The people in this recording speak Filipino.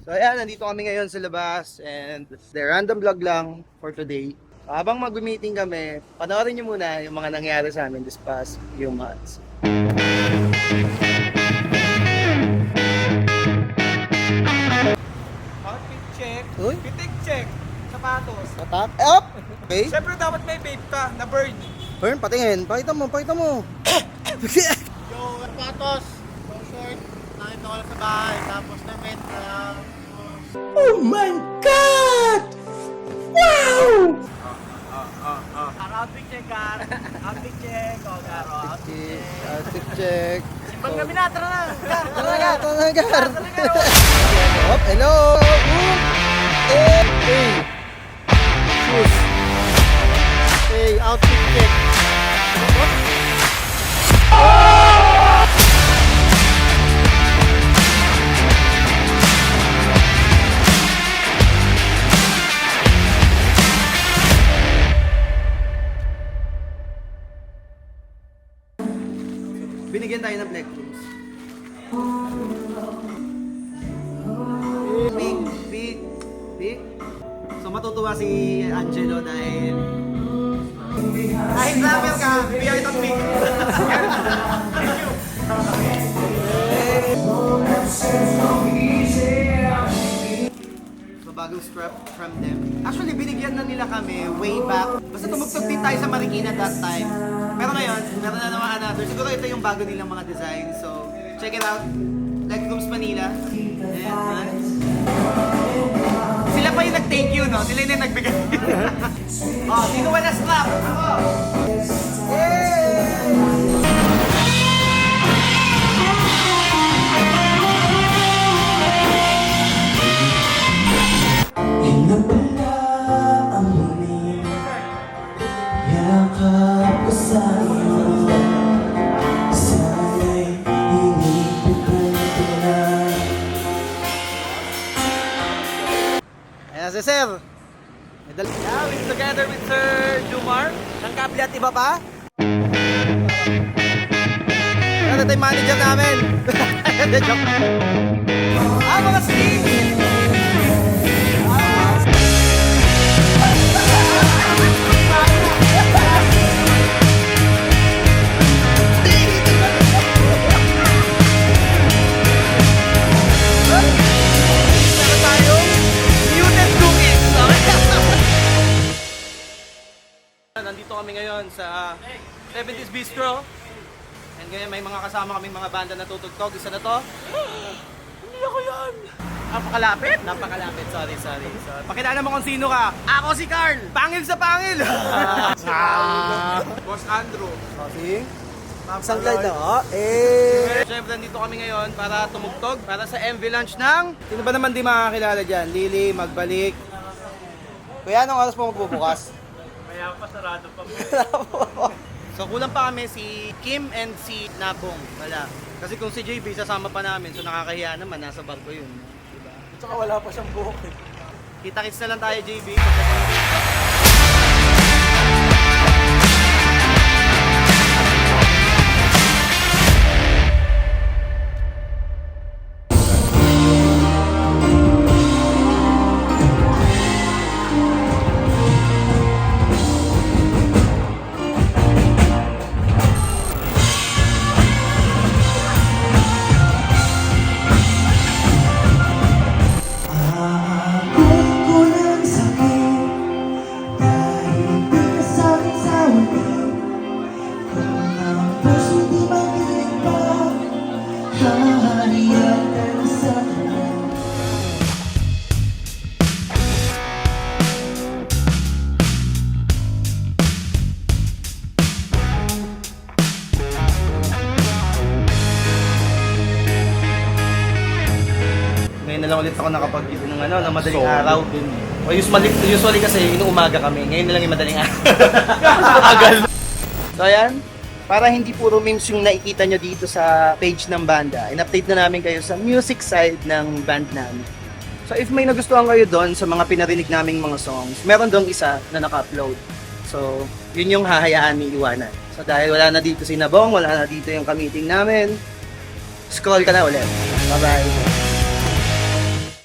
So ayan, nandito kami ngayon sa labas and the random vlog lang for today. So, habang mag-meeting kami, panoorin nyo muna yung mga nangyari sa amin this past few months. Outfit check, Uy, fitting check, sapatos. tatak. Up! Okay. Siyempre dapat may vape ka na bird. Burn, patingin. Pakita mo, pakita mo. Yung sapatos, yung short, nakita ko lang sa bahay, tapos damit na... Oh my God! Wow! Outfit check, Gar. Outfit check, o Garo. Outfit check. Outfit check. Simbang gabi na, tara na. Gar, tara na. Tanagar. Up, hello! Hey! Shoes. Hey, outfit check. Binigyan tayo ng Plectrums. Big. So matutuwa si Angelo dahil Kahit travel ka, bigyan itong big. so bagong strap from them. Actually, binigyan na nila kami way back. Basta tumugtog din tayo sa Marikina that time. Pero ngayon, meron na naman another. Siguro ito yung bago nilang mga design. So, check it out. Plectrums Manila. And, sila pa yung nag-thank you, no? Sila yung nagbigay. Oh, sino wala strap? Ako! Inabala ang muling yakap ko sa iyo. Sana'y hindi ko tunay. Ayan si Sir. Yeah, we're together with Sir Jumar. Ang kable at iba pa. Ano ito yung manager namin? Joke. Mga Steve! Nandito kami ngayon sa 70s Bistro. And ngayon may mga kasama kaming mga banda na tutugtog. Isa na to. Hindi ako yan. Napakalapit? Napakalapit. Sorry. So, pakilala mo kung sino ka. Ako si Carl. Pangil sa pangil. Boss Andrew. Si? Isang glide na, Siyempre, nandito kami ngayon para tumugtog. Para sa MV launch ng... Sino ba naman di makakilala dyan? Lily, Magbalik. Kuya, anong oras mo magbubukas? Kaya pa sarado pa mo. So kulang pa kami si Kim and si Nabong. Wala. Kasi kung si JB sasama pa namin, so nakakahiya naman, nasa barko yun. Diba? Tsaka wala pa siyang buhok eh. Kita-kits na lang tayo, JB. Aabot ko ng sakit dahil di ka sa'kin sa walit. Kung ang puso di makinig pa, hahalian ka na sa talan. Ngayon na lang ulit ako nakapag-ito ng ano, ng madaling araw. O usually kasi inuumaga kami. Ngayon na lang yung madaling araw. Agal. So ayan, para hindi puro memes yung nakikita nyo dito sa page ng banda, in-update na namin kayo sa music side ng band namin. So if may nagustuhan kayo doon sa mga pinarinig naming mga songs, meron doong isa na naka-upload. So yun yung hahayaan ni Iwanan. So dahil wala na dito si Nabong, wala na dito yung ka-meeting namin, scroll ka na ulit. Bye-bye.